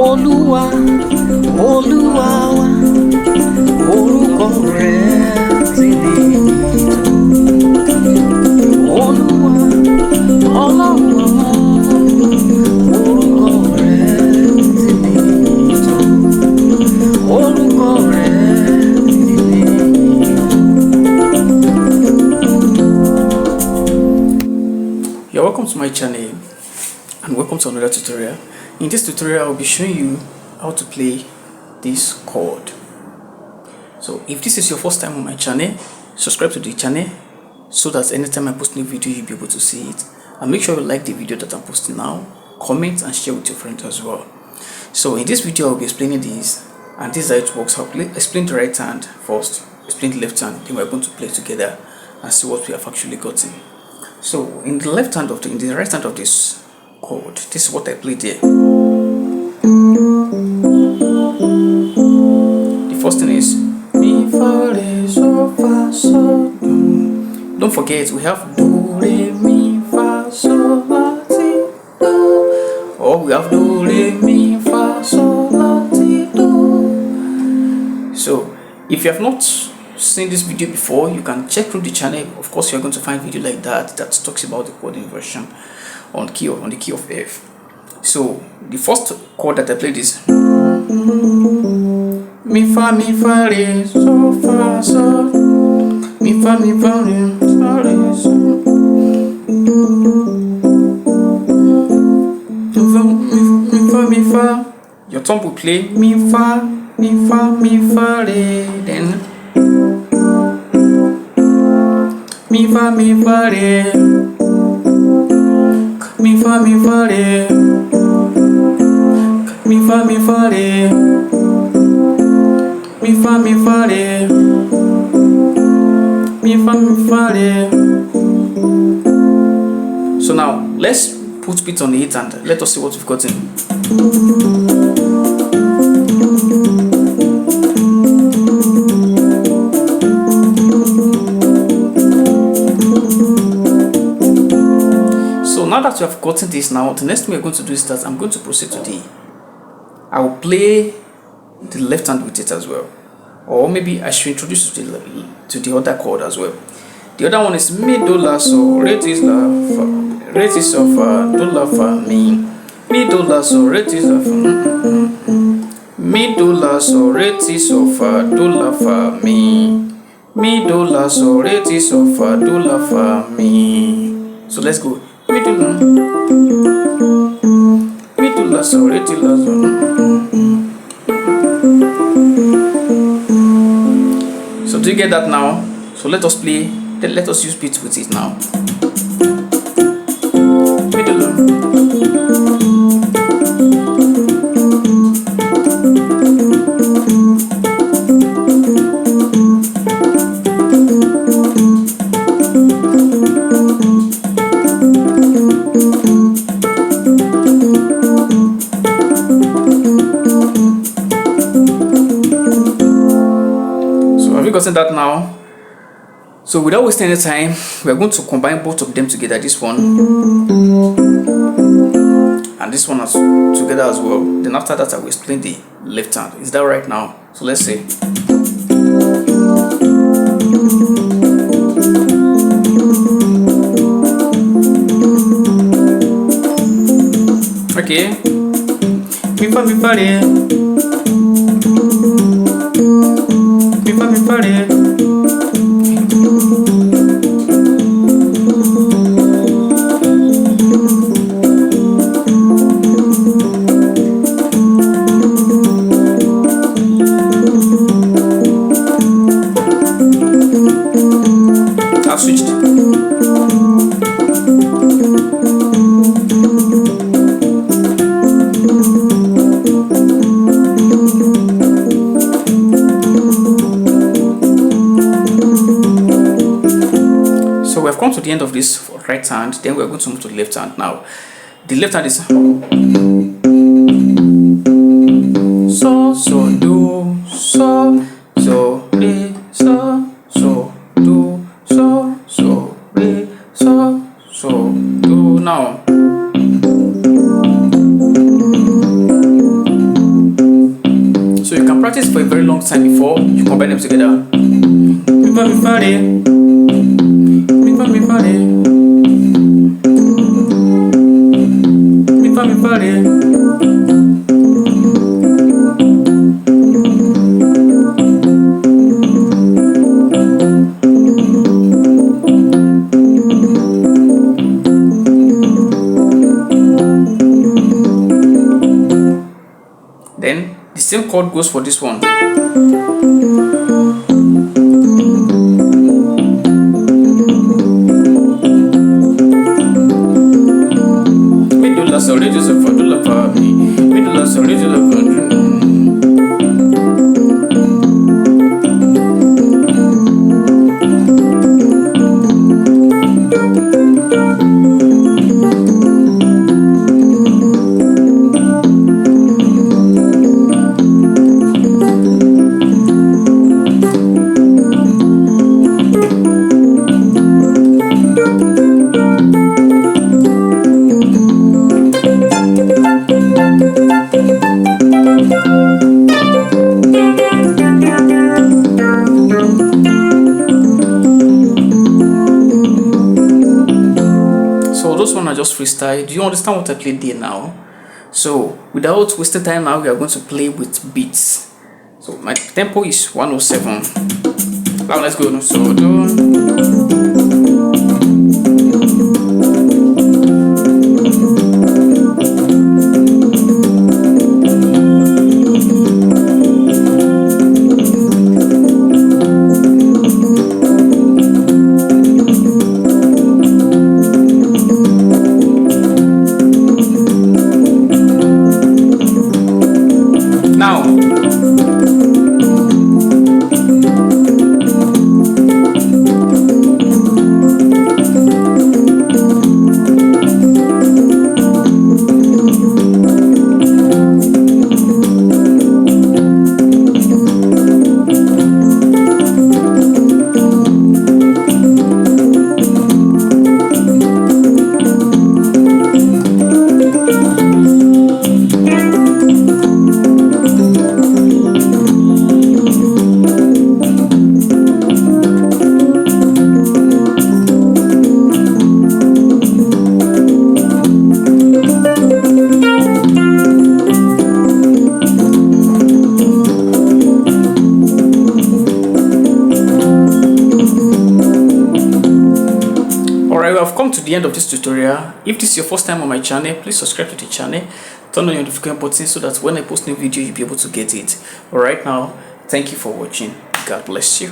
Oluwa Oluwa Wa, orúkọ rẹ̀ ti ní Oluwa Ọlọ́run, orúkọ rẹ̀ ti ní orúkọ rẹ̀ ti ní. You're welcome to my channel and welcome to another tutorial. In this tutorial I'll be showing you how to play this chord. So if this is your first time on my channel, subscribe to the channel so that anytime I post new video you'll be able to see it, and make sure you like the video that I'm posting now, comment and share with your friends as well. So in this video I'll be explaining this, and this is how it works. I'll explain the right hand first, explain the left hand, then we're going to play together and see what we have actually gotten. So in the right hand of this chord, this is what I played here. The first thing is mi fa re so fa so do. Don't forget we have do re mi fa so la ti do, or we have do re mi fa so la ti do. So if you have not seen this video before, you can check through the channel. Of course you're going to find video like that talks about the chord inversion on the key of F. So the first chord that I played is mi fa re so fa so, mi fa re so, mi fa. Your thumb will play mi fa re, then mi fa re, mi fa re, mi fa re, mi fa re, mi fa re. So now let's put beat on the hit and let us see what we've gotten. Now that you have gotten this, now the next thing we're going to do is that I'm going to proceed to D. I will play the left hand with it as well, or maybe I should introduce to the other chord as well. The other one is mi do la so re ti la fa, re ti so fa do la fa mi do la so re ti la fa, mi do la so re ti so fa do la fa mi do la so re ti so fa do la fa mi. So let's go. Mi do la so re ti la so. So do you get that now? So let us play. Let us use beats with it now. Mi do la. Gotten that now. So without wasting any time, we are going to combine both of them together, this one and this one together as well. Then after that I will explain the left hand. Is that right now? So let's see. Okay, mi fa re, mi fa re. I've switched. So we have come to the end of this right hand, then we're going to move to the left hand now. The left hand is so, so, do, so, so, re, so, so, do, so, so, re, so, so, do. Now practiced for a very long time before you combine them together. Mi fa mi fa re, mi fa mi fa re, mi fa mi fa re. Then the same chord goes for this one. Me do la sol re do sol fa do la fa mi. Me do la sol re do la fa do. So those one are just freestyle. Do you understand what I played there now? So without wasting time now, we are going to play with beats. So my tempo is 107. Now let's go. So do. Alright, we have come to the end of this tutorial. If this is your first time on my channel, please subscribe to the channel, turn on your notification button so that when I post new video, you'll be able to get it. Alright, now, thank you for watching. God bless you.